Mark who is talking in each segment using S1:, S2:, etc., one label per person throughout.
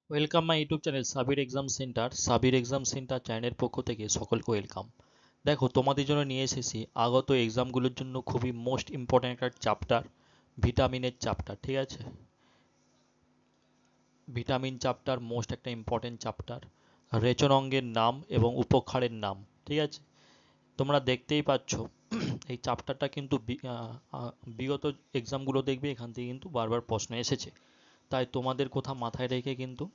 S1: Welcome my YouTube channel Sabir exam centre. Sabir exam centre চ্যানেলের পক্ষ থেকে সকলকে ওয়েলকাম। দেখো, তোমাদের জন্য নিয়ে এসেছি আগত এক্সামগুলোর জন্য খুবই মোস্ট ইম্পর্ট্যান্ট একটা চ্যাপ্টার, ভিটামিনের চ্যাপ্টার। ঠিক আছে, ভিটামিন চ্যাপ্টার মোস্ট একটা ইম্পর্ট্যান্ট চ্যাপ্টার। রেচন অঙ্গের নাম এবং উপক্ষারের নাম। ঠিক আছে, তোমরা দেখতেই পাচ্ছ এই চ্যাপ্টারটা কিন্তু বিগত এক্সামগুলো দেখবে এখান থেকে কিন্তু বারবার প্রশ্ন এসেছে। তাই তোমাদের কথা মাথায় রেখে কিন্তু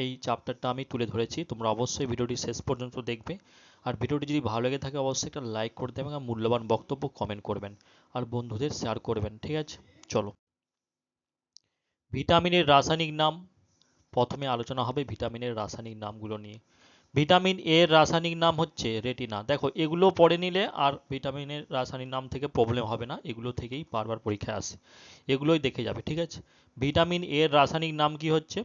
S1: এই চ্যাপ্টারটা আমি তুলে ধরেছি। তোমরা অবশ্যই ভিডিওটি শেষ পর্যন্ত দেখবে। আর ভিডিওটি যদি ভালো লেগে থাকে অবশ্যই একটা লাইক করে দেবেন আর মূল্যবান বক্তব্য কমেন্ট করবেন আর বন্ধুদের শেয়ার করবেন। ঠিক আছে, চলো। ভিটামিনের রাসায়নিক নাম। প্রথমে আলোচনা হবে ভিটামিনের রাসায়নিক নামগুলো নিয়ে। ভিটামিন এর রাসায়নিক নাম হচ্ছে রেটিনা। দেখো, এগুলো পড়ে নিলে আর ভিটামিনের রাসায়নিক নাম থেকে প্রবলেম হবে না, এগুলো থেকেই বারবার পরীক্ষায় আসে, এগুলোই দেখে যাবে। ঠিক আছে, ভিটামিন এর রাসায়নিক নাম কি হচ্ছে?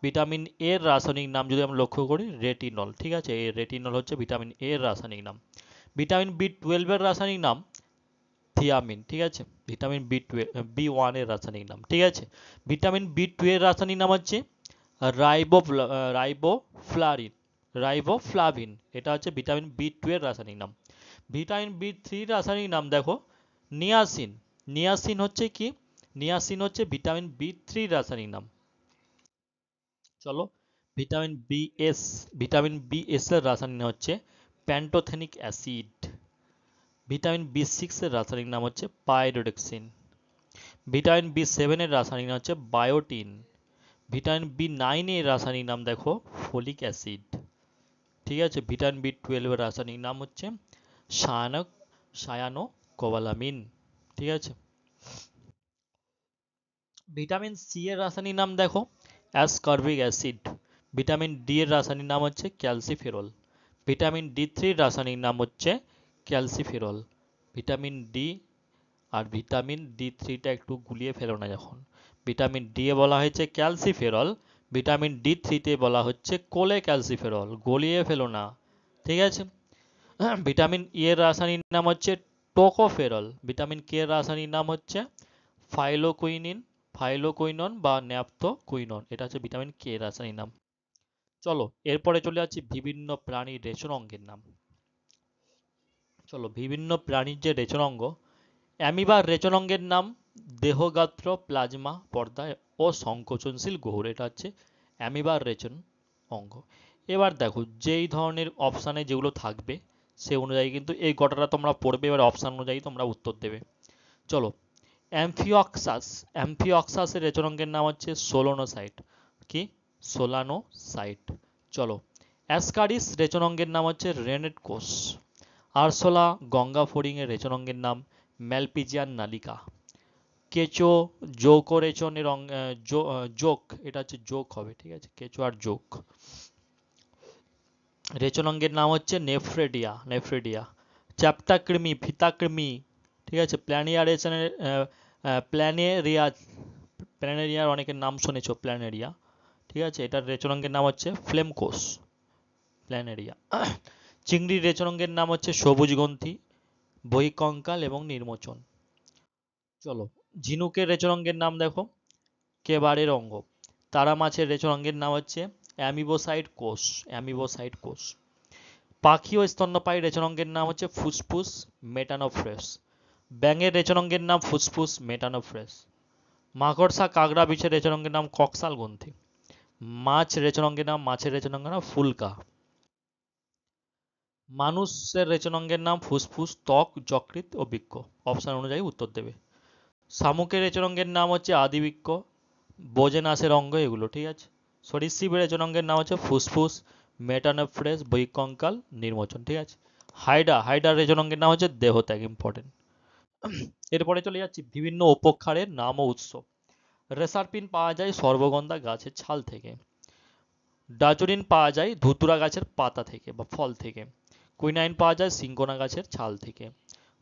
S1: ভিটামিন এর রাসায়নিক নাম যদি আমরা লক্ষ্য করি, রেটিনল। ঠিক আছে, এই রেটিনল হচ্ছে ভিটামিন এর রাসায়নিক নাম। ভিটামিন বি 12 এর রাসায়নিক নাম থিয়ামিন। ঠিক আছে, ভিটামিন বি 1 এর রাসায়নিক নাম। ঠিক আছে, ভিটামিন বি 2 এর রাসায়নিক নাম হচ্ছে রাইবো রাইবোফ্লারিন রাইবোফ্লাভিন। এটা হচ্ছে ভিটামিন বি 2 এর রাসায়নিক নাম। ভিটামিন বি 3 রাসায়নিক নাম দেখো, নিয়াসিন। নিয়াসিন হচ্ছে কি? নিয়াসিন হচ্ছে ভিটামিন বি 3 রাসায়নিক নাম। চলো, ভিটামিন বিএস। ভিটামিন বিএস এর রাসায়নিক নাম হচ্ছে প্যান্টোথেনিক অ্যাসিড। ভিটামিন বি 6 এর রাসায়নিক নাম হচ্ছে পাইরোডক্সিন। ভিটামিন বি 7 এর রাসায়নিক নাম হচ্ছে বায়োটিন। ভিটামিন বি 9 এর রাসায়নিক নাম দেখো, ফোলিক অ্যাসিড। ঠিক আছে, ভিটামিন বি 12 এর রাসায়নিক নাম হচ্ছে সায়ানক সায়ানোকোবালামিন। ঠিক আছে, ভিটামিন সি এর রাসায়নিক নাম দেখো, অ্যাসকর্বিক অ্যাসিড। ভিটামিন ডি এর রাসায়নিক নাম হচ্ছে ক্যালসিফেরল। ভিটামিন ডি 3 রাসায়নিক নাম হচ্ছে ক্যালসিফেরল। ভিটামিন ডি আর ভিটামিন ডি 3টা একটু গুলিয়ে ফেলো না যখন। ভিটামিন ডি এ বলা হয়েছে ক্যালসিফেরল, ভিটামিন ডি 3তে বলা হচ্ছে কোলে ক্যালসিফেরল, গলিয়ে ফেলো না। ঠিক আছে, ভিটামিন ই এর রাসায়নিক নাম হচ্ছে টোকোফেরল। ভিটামিন কে এর রাসায়নিক নাম হচ্ছে ফাইলোকুইনিন, ফাইলোকুইনন বা ন্যাপথোকুইনন। এটা হচ্ছে ভিটামিন কে এর রাসায়নিক নাম। চলো, এরপরে চলে যাচ্ছি বিভিন্ন প্রাণীর রেচন অঙ্গের নাম। চলো, বিভিন্ন প্রাণীর যে রেচন অঙ্গ, অ্যামিবার রেচন অঙ্গের নাম দেহগাত্র, প্লাজমা, পর্দা ও সংকোচনশীল গহ্বর। এটা হচ্ছে অ্যামিবার রেচন অঙ্গ। এবার দেখো, যেই ধরনের অপশানে যেগুলো থাকবে সে অনুযায়ী কিন্তু এই গোটাটা তোমরা পড়বে, এবার অপশান অনুযায়ী তোমরা উত্তর দেবে। চলো, অ্যামফিওক্সাস। অ্যামফিওক্সাসের রেচন অঙ্গের নাম হচ্ছে সোলোনোসাইট। কি? সোলানোসাইট। চলো, অ্যাসকারিস রেচন অঙ্গের নাম হচ্ছে রেনেট কোষ। আরশোলা গঙ্গা ফড়িং এর রেচন অঙ্গের নাম ম্যালপিজিয়ান নালিকা। কেঁচো যৌকরেচনের যোক, এটা হচ্ছে যোক হবে। ঠিক আছে, কেঁচো আর যোক। রেচন অঙ্গের নাম হচ্ছে নেফ্রেডিয়া, নেফ্রেডিয়া। চ্যাপ্টাকৃমি, ফিতাকৃমি। ঠিক আছে, প্ল্যানিয়ারেশনের প্ল্যানেরিয়া, প্ল্যানেরিয়ার অনেকের নাম শুনেছো, প্ল্যানেরিয়া। ঠিক আছে, এটার রেচন অঙ্গের নাম হচ্ছে ফ্লেমকোষ, প্ল্যানেরিয়া। চিংড়ির রেচন অঙ্গের নাম হচ্ছে সবুজ গ্রন্থি, বহিঃকঙ্কাল এবং নির্মোচন। চলো, ঝিনুকের রেচন অঙ্গের নাম দেখো, কেবারের অঙ্গ। তারা মাছের রেচন অঙ্গের নাম হচ্ছে অ্যামিবোসাইড কোষ, অ্যামিবোসাইড কোষ। পাখি ও স্তন্যপায়ী রেচন অঙ্গের নাম হচ্ছে ফুসফুস, মেটানোফ্রেস। ব্যাঙের রেচন অঙ্গের নাম ফুসফুস, মেটানোফ্রেস। মাকড়সা কাঁকড়া বিছের রেচন অঙ্গের নাম কক্সাল গ্রন্থি। মাছ রেচন অঙ্গের নাম, মাছের রেচন অঙ্গের নাম ফুলকা। মানুষের রেচন অঙ্গের নাম ফুসফুস, ত্বক, যকৃৎ ও বৃক্ক। অপশন অনুযায়ী উত্তর দেবে। শামুকের রেচন অঙ্গের নাম হচ্ছে আদিবৃক্ক, বোজেনাসের অঙ্গ এগুলো। ঠিক আছে, সরীসৃপের রেচন অঙ্গের নাম হচ্ছে ফুসফুস, মেটানোফ্রেস, বহিঃকঙ্কাল, নির্মোচন। ঠিক আছে, হাইডার রেচন অঙ্গের নাম হচ্ছে দেহত্যাগ, ইম্পর্টেন্ট। এরপরে চলে যাচ্ছি বিভিন্ন উপক্ষারের নাম ও উৎস। রেসারপিন পাওয়া যায় সর্বগন্ধা গাছের ছাল থেকে। ডাচুরিন পাওয়া যায় ধুতুরা গাছের পাতা থেকে বা ফল থেকে। কুইনাইন পাওয়া যায় সিঙ্কোনা গাছের ছাল থেকে।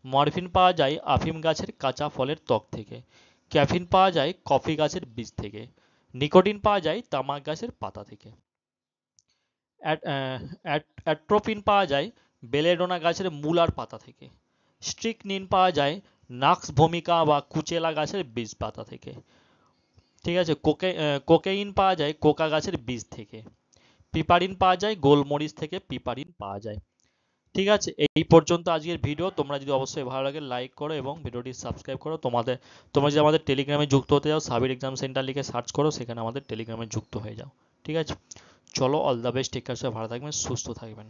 S1: মরফিন পাওয়া যায় আফিম গাছের কাঁচা ফলের ত্বক থেকে। ক্যাফিন পাওয়া যায় কফি গাছের বীজ থেকে। নিকোটিন পাওয়া যায় তামাক গাছের পাতা থেকে। অ্যাট্রোপিন পাওয়া যায় বেলেডোনা গাছের মূল আর পাতা থেকে। স্ট্রিকনিন পাওয়া যায় নাক্স ভূমিকা বা কুচেলা গাছের বীজ পাতা থেকে। ঠিক আছে। কোকেইন পাওয়া যায় কোকা গাছের বীজ থেকে। পিপারিন পাওয়া যায় গোলমরিচ থেকে পিপারিন পাওয়া যায়। ঠিক আছে, এই পর্যন্ত আজকের ভিডিও। তোমরা যদি অবশ্যই ভালো লাগে লাইক করো এবং ভিডিওটি সাবস্ক্রাইব করো। তোমরা যদি আমাদের টেলিগ্রামে যুক্ত হতে যাও, সাবির এক্সাম সেন্টার লিখে সার্চ করো, সেখানে আমাদের টেলিগ্রামে যুক্ত হয়ে যাও। ঠিক আছে, চলো, all the best, take care, সবাই ভালো থাকবেন, সুস্থ থাকবেন।